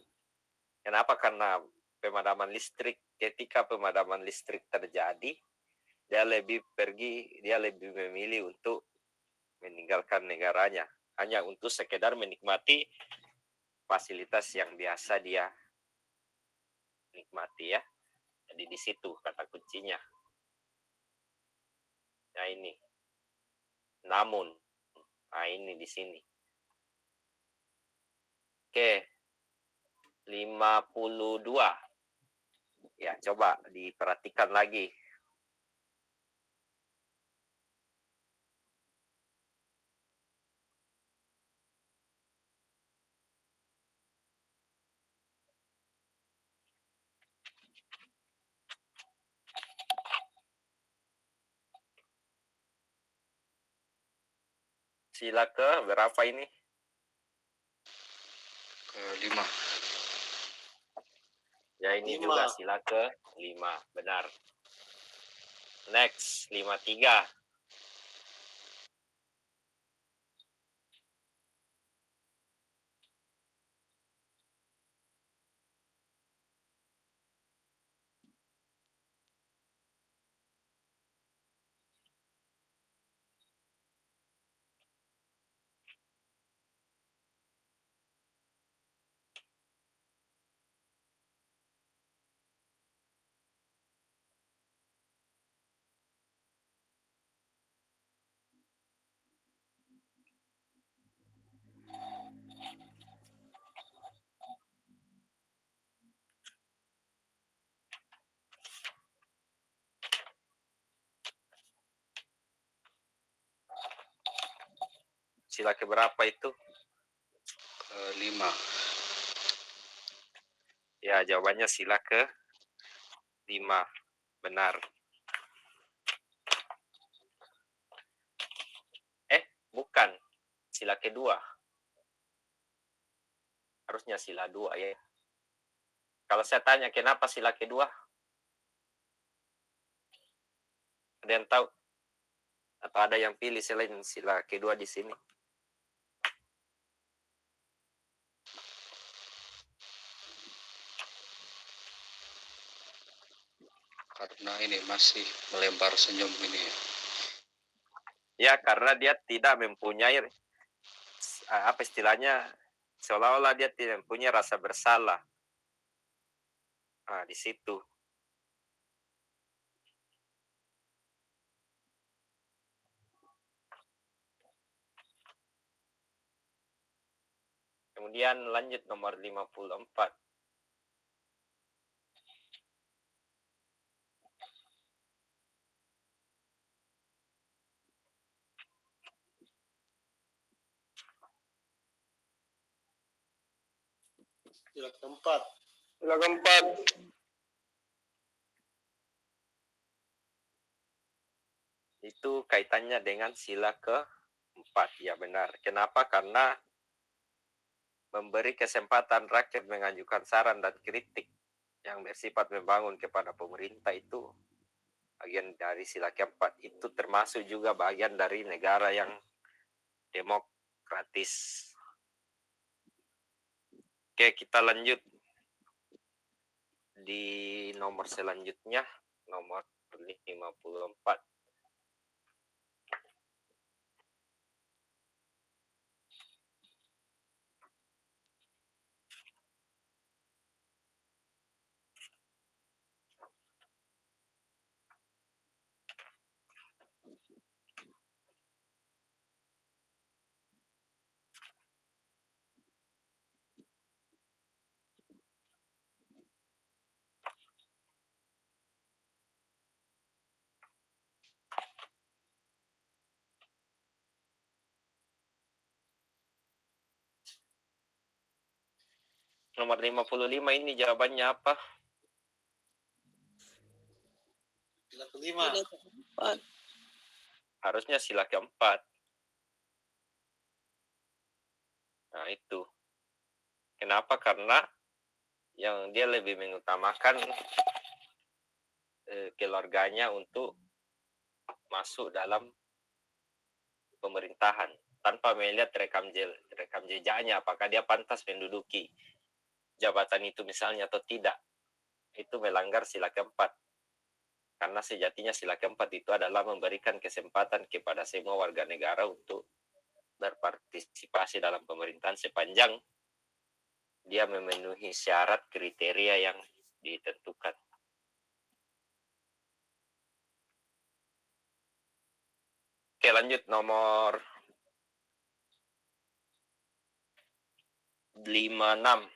Kenapa? Karena pemadaman listrik. Ketika pemadaman listrik terjadi, dia lebih memilih untuk meninggalkan negaranya. Hanya untuk sekedar menikmati fasilitas yang biasa dia nikmati ya. Jadi di situ kata kuncinya. Nah ini. Namun, ini di sini. Oke. 52. Ya, coba diperhatikan lagi. Sila ke berapa ini? Ke-5. Ya, ini 5. juga sila ke 5. Benar. Next, 53. Sila ke berapa itu? Ke-5. Ya, jawabannya sila ke 5. Benar. Bukan. Sila kedua. Harusnya sila 2 ya. Kalau saya tanya kenapa sila kedua? Ada yang tahu? Atau ada yang pilih selain sila kedua di sini? Karena ini masih melempar senyum ini ya. Ya, karena dia tidak mempunyai apa istilahnya, seolah-olah dia tidak mempunyai rasa bersalah. Nah, di situ. Kemudian lanjut nomor 54. Sila keempat. Sila keempat. Itu kaitannya dengan sila ke-4. Ya benar. Kenapa? Karena memberi kesempatan rakyat mengajukan saran dan kritik yang bersifat membangun kepada pemerintah itu bagian dari sila keempat. Itu termasuk juga bagian dari negara yang demokratis. Oke, kita lanjut di nomor selanjutnya, nomor 54. Nomor 55 ini jawabannya apa? Sila kelima. Harusnya sila keempat. Nah, itu. Kenapa? Karena yang dia lebih mengutamakan keluarganya untuk masuk dalam pemerintahan tanpa melihat rekam jejaknya, apakah dia pantas menduduki jabatan itu misalnya atau tidak. Itu melanggar sila keempat. Karena sejatinya sila keempat itu adalah memberikan kesempatan kepada semua warga negara untuk berpartisipasi dalam pemerintahan sepanjang dia memenuhi syarat kriteria yang ditentukan. Oke, lanjut nomor 56.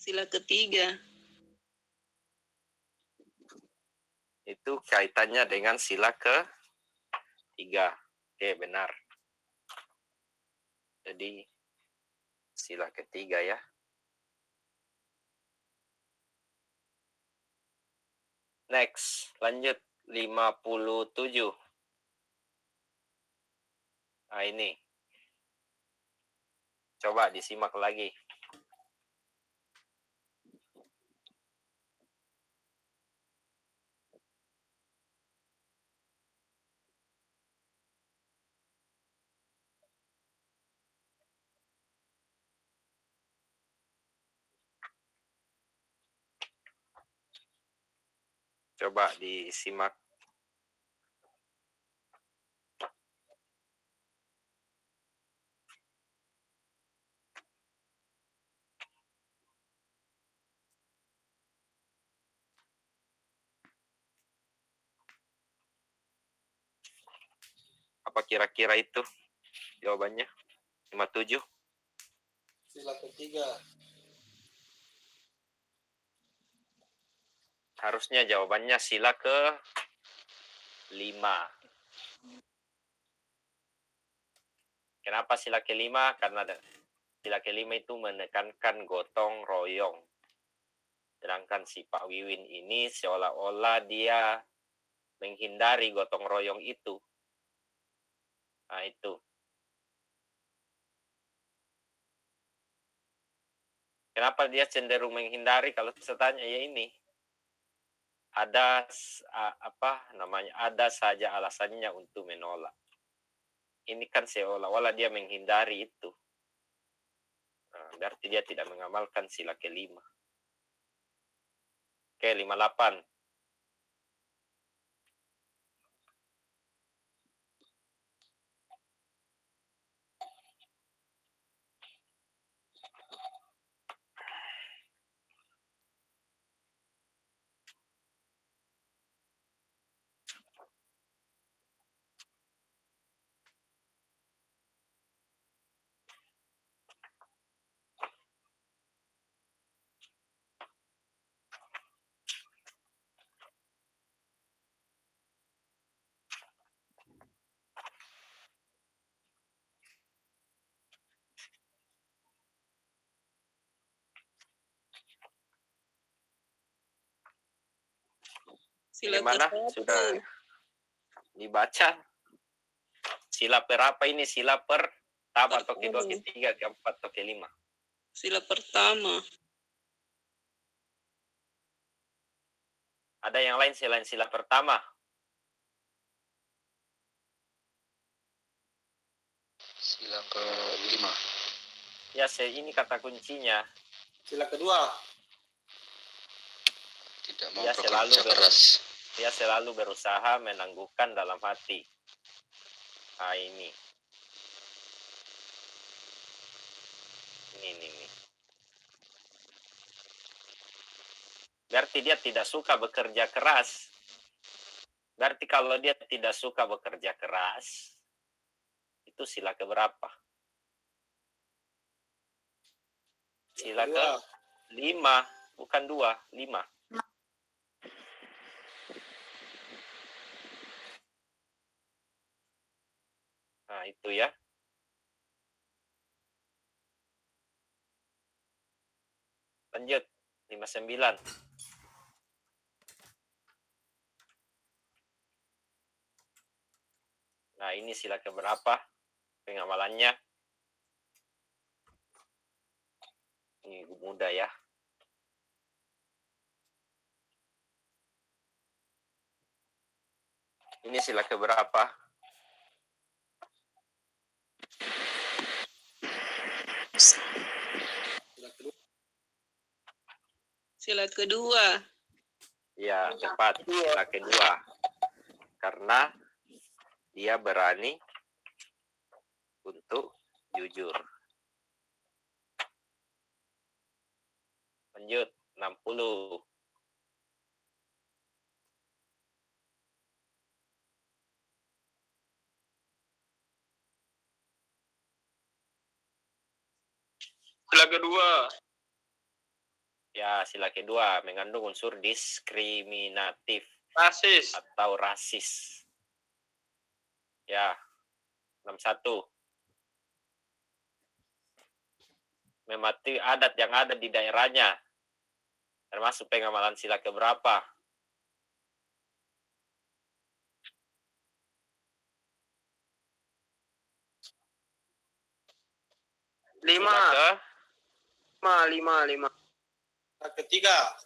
Sila ketiga. Itu kaitannya dengan sila ke-3. Oke, benar. Jadi sila ketiga ya. Next, lanjut 57. Nah, ini. Coba disimak lagi. Coba disimak. Apa kira-kira itu jawabannya? 57. Sila ketiga. Harusnya jawabannya sila ke-5. Kenapa sila ke-5? Karena sila ke-5 itu menekankan gotong royong. Sedangkan si Pak Wiwin ini seolah-olah dia menghindari gotong royong itu. Nah, itu. Kenapa dia cenderung menghindari? Kalau saya tanya ya ini. Ada ada saja alasannya untuk menolak. Ini kan seolah-olah dia menghindari itu. Nah, berarti dia tidak mengamalkan sila ke-5. Oke, 58. Sila Gimana? ke-1. Sudah dibaca? Sila berapa ini? Sila pertama atau kedua, ketiga, keempat, atau kelima? Sila pertama. Ada yang lain selain sila pertama? Sila ke-5. Ya, ini kata kuncinya. Sila kedua. Tidak mau Dia bekerja keras. Dia selalu berusaha menangguhkan dalam hati. Nah, ini. Ini. Berarti dia tidak suka bekerja keras. Berarti kalau dia tidak suka bekerja keras, itu sila keberapa? Sila ke-5, bukan 2, 5. Nah, itu ya. Lanjut, 59. Nah, ini sila keberapa pengamalannya? Ini mudah ya. Ini sila keberapa? Sila kedua. Ya, tepat. Sila kedua. Karena dia berani untuk jujur. Lanjut, 60. Sila kedua. Ya, sila kedua mengandung unsur diskriminatif Rasis. atau rasis. Ya, 61. Mematuhi adat yang ada di daerahnya, termasuk pengamalan sila keberapa? Lima. Sila Lima. Sila ketiga.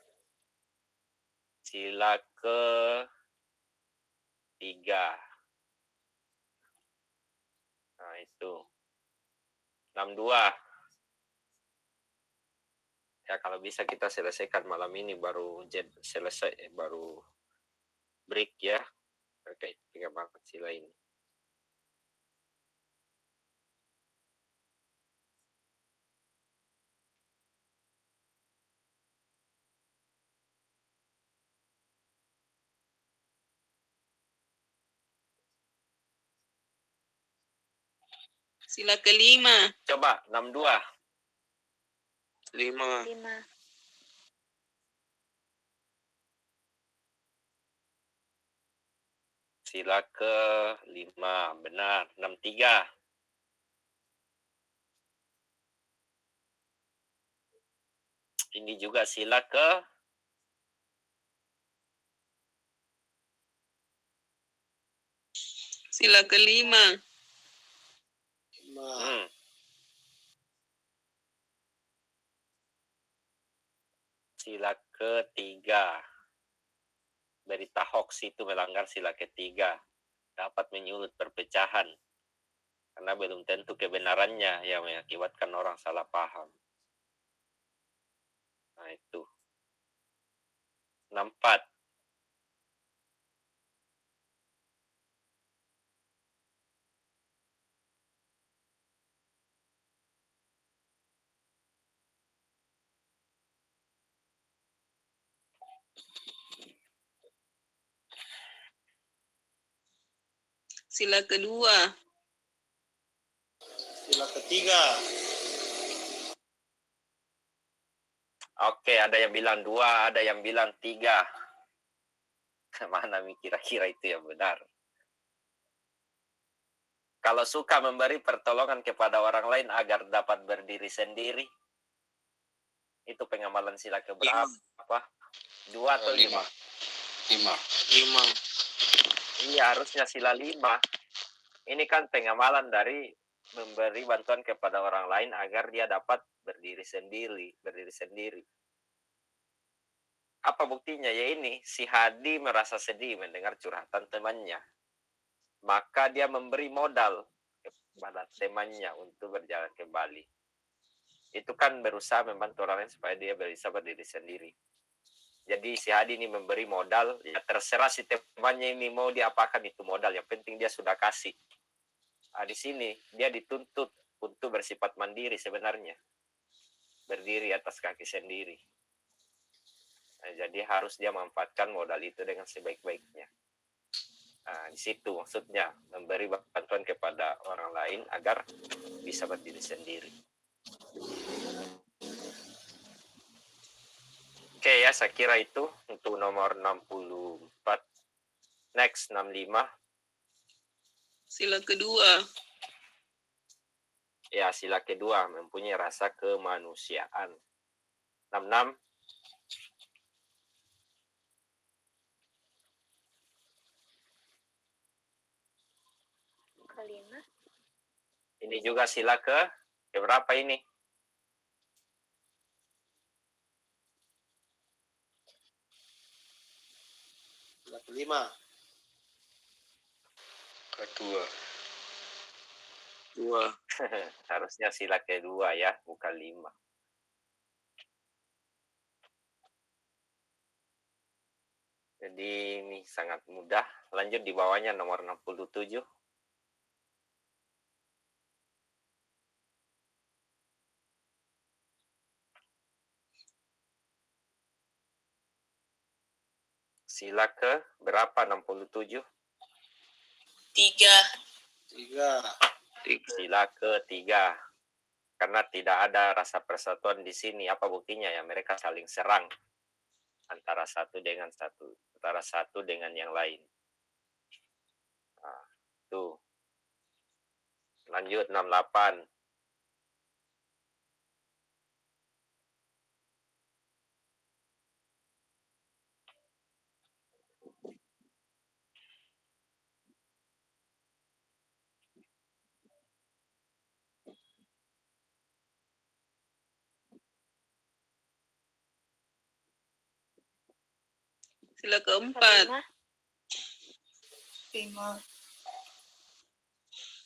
Sila ke-3. Nah, itu. 62. Ya, kalau bisa kita selesaikan malam ini baru selesai, baru break ya. Oke, 3 sila ini. Sila kelima. Coba 62. 5. 5. Sila ke-5, benar. 63. Ini juga sila Sila kelima. 5. Sila ke-3. Berita hoax itu melanggar sila ke-3. Dapat menyulut perpecahan. Karena belum tentu kebenarannya yang mengakibatkan orang salah paham. Nah, itu. 64. Sila kedua. Sila ketiga. Oke, ada yang bilang 2, ada yang bilang 3. Mana kira-kira itu yang benar? Kalau suka memberi pertolongan kepada orang lain agar dapat berdiri sendiri, itu pengamalan sila keberapa? 2 atau 5? 5. Iya, harusnya sila 5. Ini kan pengamalan dari memberi bantuan kepada orang lain agar dia dapat berdiri sendiri. Apa buktinya? Ya ini, si Hadi merasa sedih mendengar curhatan temannya. Maka dia memberi modal kepada temannya untuk berjalan ke Bali. Itu kan berusaha membantu orang lain supaya dia bisa berdiri sendiri. Jadi si Hadi ini memberi modal, ya terserah si temannya ini mau diapakan itu modal. Yang penting dia sudah kasih. Nah, di sini dia dituntut untuk bersifat mandiri sebenarnya. Berdiri atas kaki sendiri. Nah, jadi harus dia manfaatkan modal itu dengan sebaik-baiknya. Nah, di situ maksudnya memberi bantuan kepada orang lain agar bisa berdiri sendiri. Oke ya, saya kira itu untuk nomor 64. Next, 65. Sila kedua. Ya, sila kedua mempunyai rasa kemanusiaan. 66. Kelima. Ini juga sila ke berapa ini? Sila kelima. Kedua. 2. Harusnya sila kedua ya, bukan 5. Jadi ini sangat mudah. Lanjut di bawahnya nomor 67. Sila ke berapa? 67. 3. 3. Sila ke-3. Karena tidak ada rasa persatuan di sini. Apa buktinya ya? Mereka saling serang antara satu dengan yang lain. Nah, tuh. Lanjut 68. Sila keempat. 5.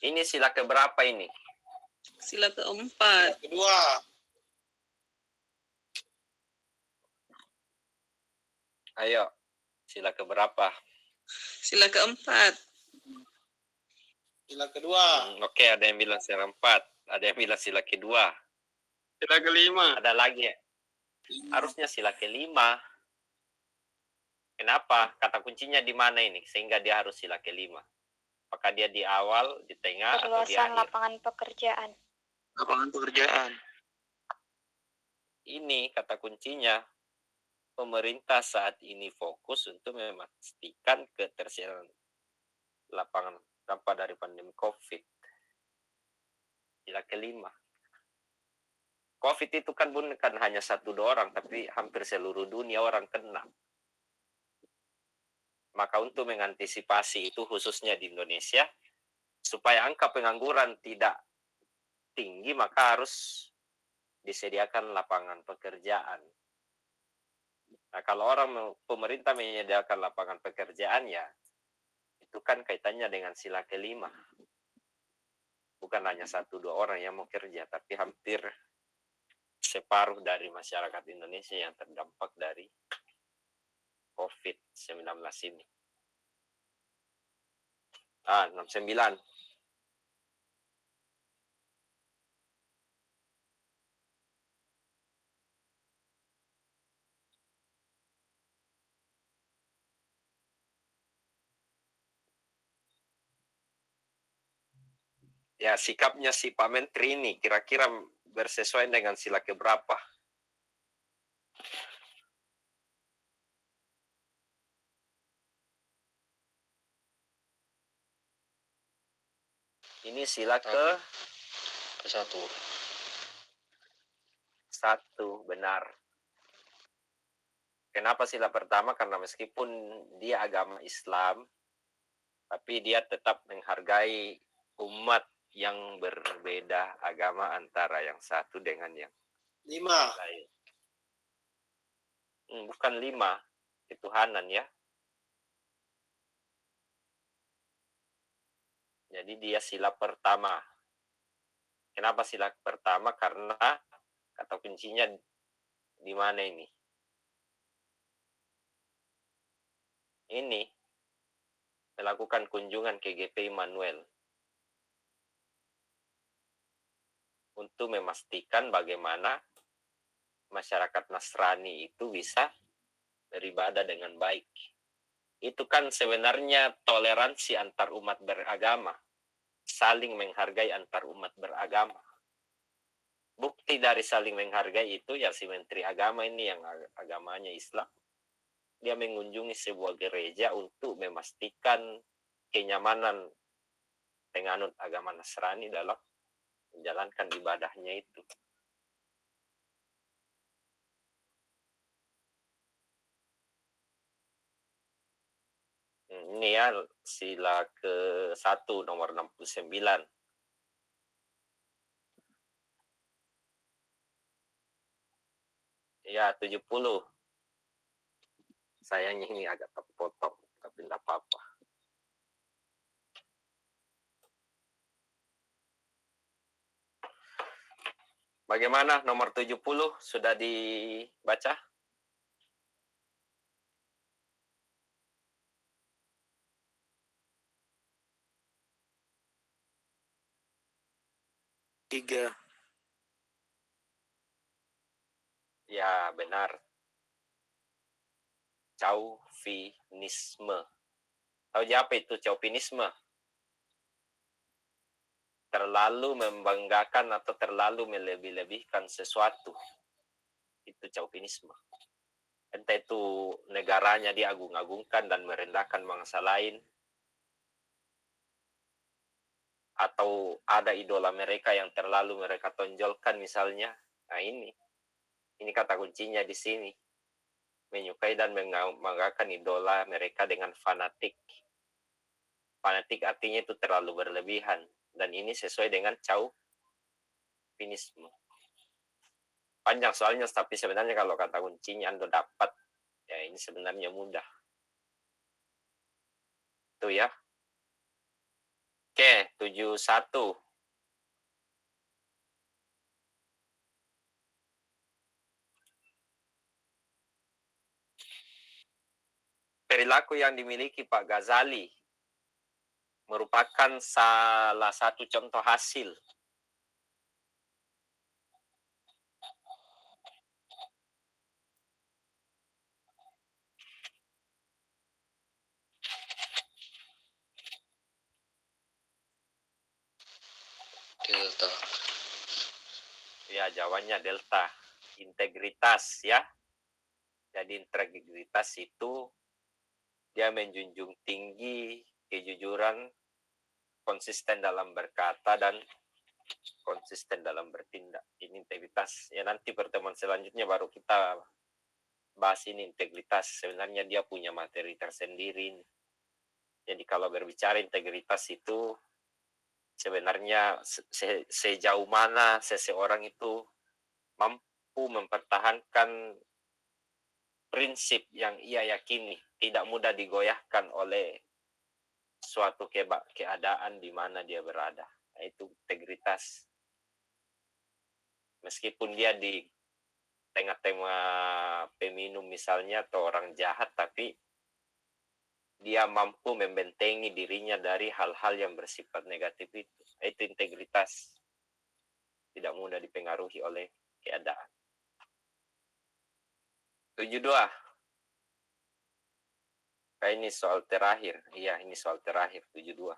Ini sila keberapa ini? Sila keempat. Kedua. Ayo, sila keberapa? Sila keempat. Sila kedua. Oke, ada yang bilang sila 4. Ada yang bilang sila kedua. Sila kelima. Ada lagi ya? Harusnya sila kelima. Kenapa? Kata kuncinya di mana ini? Sehingga dia harus sila kelima. Apakah dia di awal, di tengah, atau di Perluasan akhir? lapangan pekerjaan. Lapangan pekerjaan. Ini kata kuncinya. Pemerintah saat ini fokus untuk memastikan ketersediaan lapangan dampak dari pandemi COVID. Sila kelima. COVID itu kan bukan hanya 1-2 orang, tapi hampir seluruh dunia orang kena. Maka untuk mengantisipasi itu khususnya di Indonesia, supaya angka pengangguran tidak tinggi, maka harus disediakan lapangan pekerjaan. Nah, kalau pemerintah menyediakan lapangan pekerjaan, ya itu kan kaitannya dengan sila kelima. Bukan hanya 1-2 orang yang mau kerja, tapi hampir separuh dari masyarakat Indonesia yang terdampak dari COVID-19 ini. 69. Ya, sikapnya si Pak Menteri ini kira-kira bersesuaian dengan sila keberapa? Ini sila ke Satu. 1, benar. Kenapa sila pertama? Karena meskipun dia agama Islam, tapi dia tetap menghargai umat yang berbeda agama antara yang satu dengan yang 5. lain. Bukan 5, ketuhanan ya. Jadi dia sila pertama. Kenapa sila pertama? Karena kata kuncinya di mana ini? Ini melakukan kunjungan ke GP Immanuel untuk memastikan bagaimana masyarakat Nasrani itu bisa beribadah dengan baik. Itu kan sebenarnya toleransi antar umat beragama, saling menghargai antar umat beragama. Bukti dari saling menghargai itu ya si Menteri Agama ini yang agamanya Islam. Dia mengunjungi sebuah gereja untuk memastikan kenyamanan penganut agama Nasrani dalam menjalankan ibadahnya itu. Ini ya sila ke-1 nomor 69. Ya, 70. Sayangnya ini agak terpotong, tapi tidak apa-apa. Bagaimana nomor 70 sudah dibaca? Tiga. Ya, benar. Chauvinisme. Tahu apa itu Chauvinisme? terlalu membanggakan atau terlalu melebih-lebihkan sesuatu. Itu chauvinisme. Entah itu negaranya diagung-agungkan dan merendahkan bangsa lain, atau ada idola mereka yang terlalu mereka tonjolkan misalnya. Nah ini kata kuncinya di sini. Menyukai dan membanggakan idola mereka dengan fanatik. Fanatik artinya itu terlalu berlebihan. Dan ini sesuai dengan chauvinisme. Panjang soalnya, tapi sebenarnya kalau kata kuncinya Anda dapat, ya ini sebenarnya mudah. Itu ya. Oke, 71. Perilaku yang dimiliki Pak Ghazali merupakan salah satu contoh hasil Delta. ya, jawabannya delta. Integritas ya. Jadi integritas itu dia menjunjung tinggi kejujuran, konsisten dalam berkata dan konsisten dalam bertindak. Ini integritas. Ya nanti pertemuan selanjutnya baru kita bahas ini integritas. Sebenarnya dia punya materi tersendiri. Jadi kalau berbicara integritas itu sebenarnya sejauh mana seseorang itu mampu mempertahankan prinsip yang ia yakini, tidak mudah digoyahkan oleh suatu keadaan di mana dia berada. Nah, itu integritas. Meskipun dia di tengah-tengah peminum misalnya atau orang jahat, tapi dia mampu membentengi dirinya dari hal-hal yang bersifat negatif itu. Itu integritas. Tidak mudah dipengaruhi oleh keadaan. 72. Ini soal terakhir. Iya, ini soal terakhir. 72.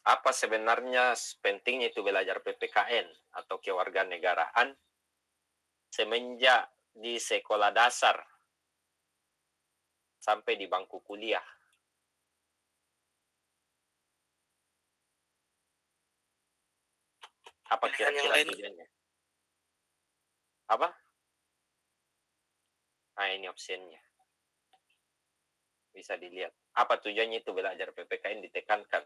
Apa sebenarnya pentingnya itu belajar PPKN atau kewarganegaraan semenjak di sekolah dasar sampai di bangku kuliah? Apa kira-kira tujuannya? Apa? Nah, ini opsinya. Bisa dilihat. Apa tujuannya itu belajar PPKN ditekankan?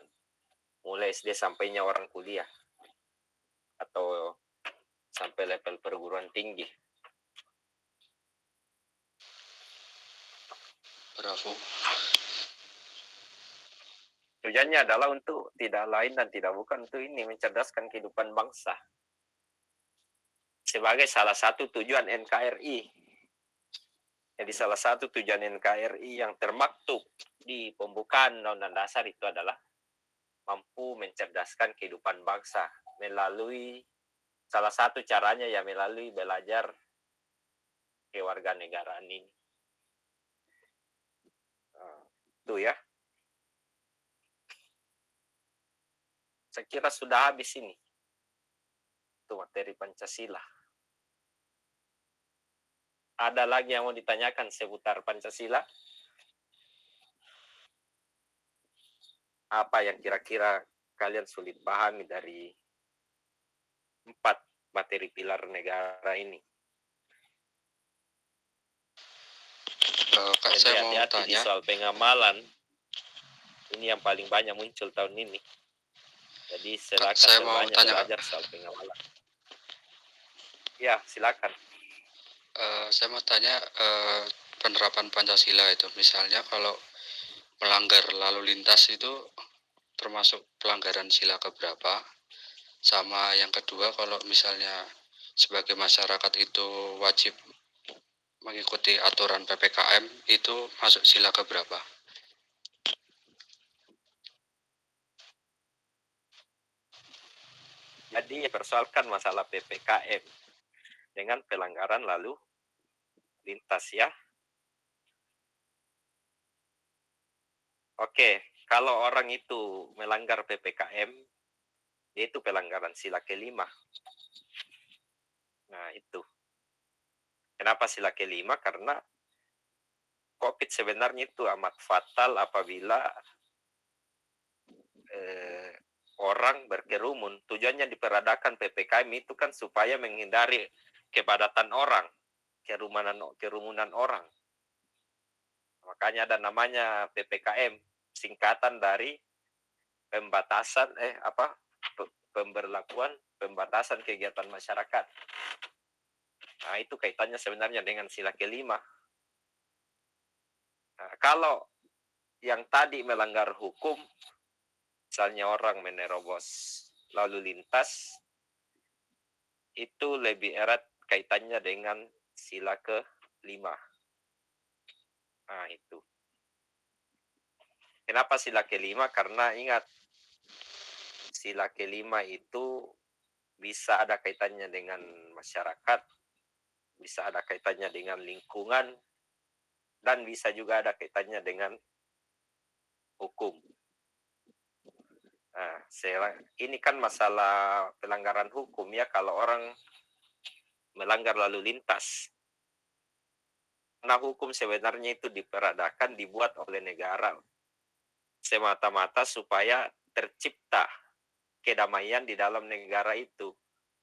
Mulai SD sampainya orang kuliah. Atau sampai level perguruan tinggi. Bravo. Tujuannya adalah untuk tidak lain dan tidak bukan untuk ini, mencerdaskan kehidupan bangsa. Sebagai salah satu tujuan NKRI. Jadi salah satu tujuan NKRI yang termaktub di pembukaan Undang-Undang Dasar itu adalah mampu mencerdaskan kehidupan bangsa melalui salah satu caranya ya melalui belajar kewarganegaraan ini. Itu ya. Saya kira sudah habis ini. Itu materi Pancasila. Ada lagi yang mau ditanyakan seputar Pancasila? Apa yang kira-kira kalian sulit pahami dari 4 materi pilar negara ini? Kak, saya mau hati-hati di tanya. soal pengamalan. Ini yang paling banyak muncul tahun ini. Jadi silakan saya mau tanya, belajar soal pengamalan. Ya, silakan. Saya mau tanya penerapan Pancasila itu, misalnya kalau melanggar lalu lintas itu termasuk pelanggaran sila keberapa? Sama yang kedua, kalau misalnya sebagai masyarakat itu wajib mengikuti aturan PPKM itu masuk sila keberapa? Jadi persoalkan masalah PPKM dengan pelanggaran lalu lintas ya. Oke, kalau orang itu melanggar PPKM, itu pelanggaran sila kelima. Nah itu. Kenapa sila kelima? Karena COVID sebenarnya itu amat fatal apabila orang berkerumun. Tujuannya diperadakan PPKM itu kan supaya menghindari kepadatan orang, kerumunan orang. Makanya ada namanya PPKM, singkatan dari pembatasan kegiatan masyarakat. Nah, itu kaitannya sebenarnya dengan sila kelima. Nah, kalau yang tadi melanggar hukum, misalnya orang menerobos lalu lintas, itu lebih erat kaitannya dengan sila kelima. Nah, itu. Kenapa sila kelima? Karena ingat, sila kelima itu bisa ada kaitannya dengan masyarakat, bisa ada kaitannya dengan lingkungan, dan bisa juga ada kaitannya dengan hukum. Nah, ini kan masalah pelanggaran hukum ya, kalau orang melanggar lalu lintas. Nah, hukum sebenarnya itu diperadakan, dibuat oleh negara semata-mata supaya tercipta kedamaian di dalam negara itu.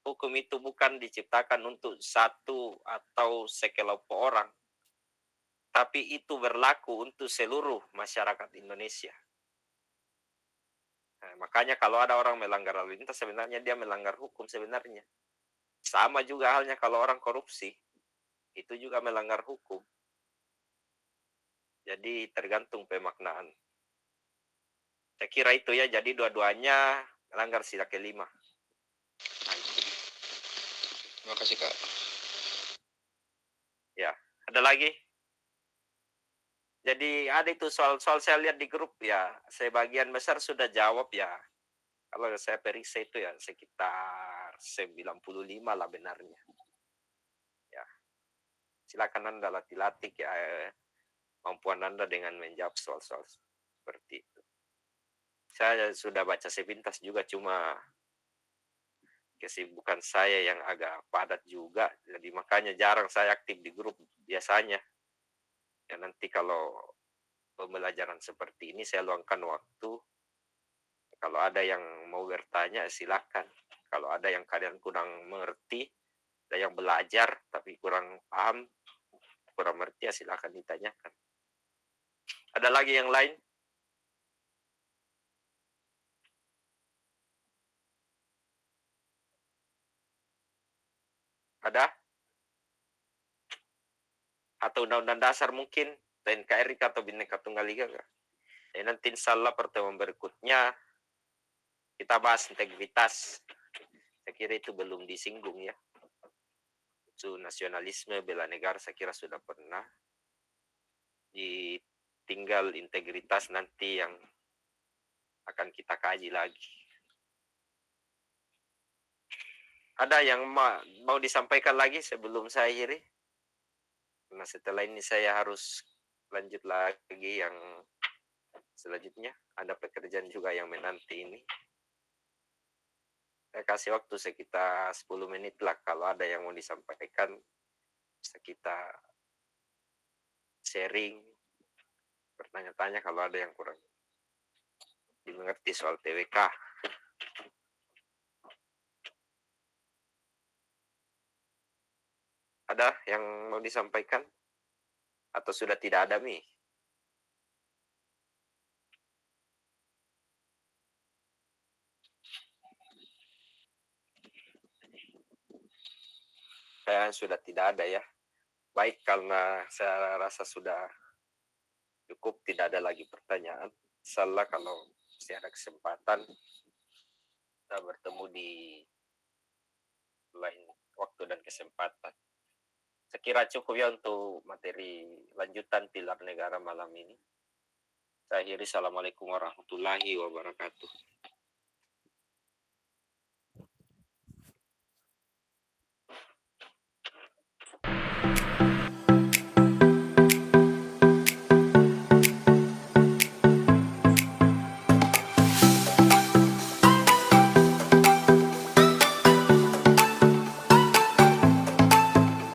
Hukum itu bukan diciptakan untuk satu atau sekelompok orang, tapi itu berlaku untuk seluruh masyarakat Indonesia. Nah, makanya kalau ada orang melanggar lalu lintas, sebenarnya dia melanggar hukum sebenarnya. Sama juga halnya kalau orang korupsi, itu juga melanggar hukum. Jadi tergantung pemaknaan. Saya kira itu ya, jadi dua-duanya melanggar sila kelima. Terima kasih, Kak. Ya, ada lagi? Jadi ada itu soal-soal saya lihat di grup ya, sebagian besar sudah jawab ya. Kalau saya periksa itu ya sekitar 95 lah benarnya. Ya, silakan Anda latih-latih ya kemampuan Anda dengan menjawab soal-soal seperti itu. Saya sudah baca sepintas juga, cuma kesibukan saya yang agak padat juga, jadi makanya jarang saya aktif di grup biasanya. Ya nanti kalau pembelajaran seperti ini saya luangkan waktu. Kalau ada yang mau bertanya silakan. Kalau ada yang kalian kurang mengerti, ada yang belajar tapi kurang paham, kurang mengerti, ya silakan ditanyakan. Ada lagi yang lain? Ada? Atau undang-undang dasar mungkin, NKRI atau Bhinneka Tunggal Ika? Nanti insya Allah pertemuan berikutnya kita bahas integritas. Saya kira itu belum disinggung ya. Itu nasionalisme, bela negara saya kira sudah pernah. Tinggal integritas nanti yang akan kita kaji lagi. Ada yang mau disampaikan lagi sebelum saya akhiri? Karena setelah ini saya harus lanjut lagi yang selanjutnya. Ada pekerjaan juga yang menanti ini. Saya kasih waktu sekitar 10 menit lah. Kalau ada yang mau disampaikan, bisa kita sharing, bertanya-tanya kalau ada yang kurang dimengerti soal TWK. Ada yang mau disampaikan? Atau sudah tidak ada, Mi? Sudah tidak ada ya. Baik, karena saya rasa sudah cukup, tidak ada lagi pertanyaan. Insyaallah kalau masih ada kesempatan kita bertemu di lain waktu dan kesempatan. sekira cukup ya untuk materi lanjutan pilar negara malam ini. Saya akhiri, assalamualaikum warahmatullahi wabarakatuh.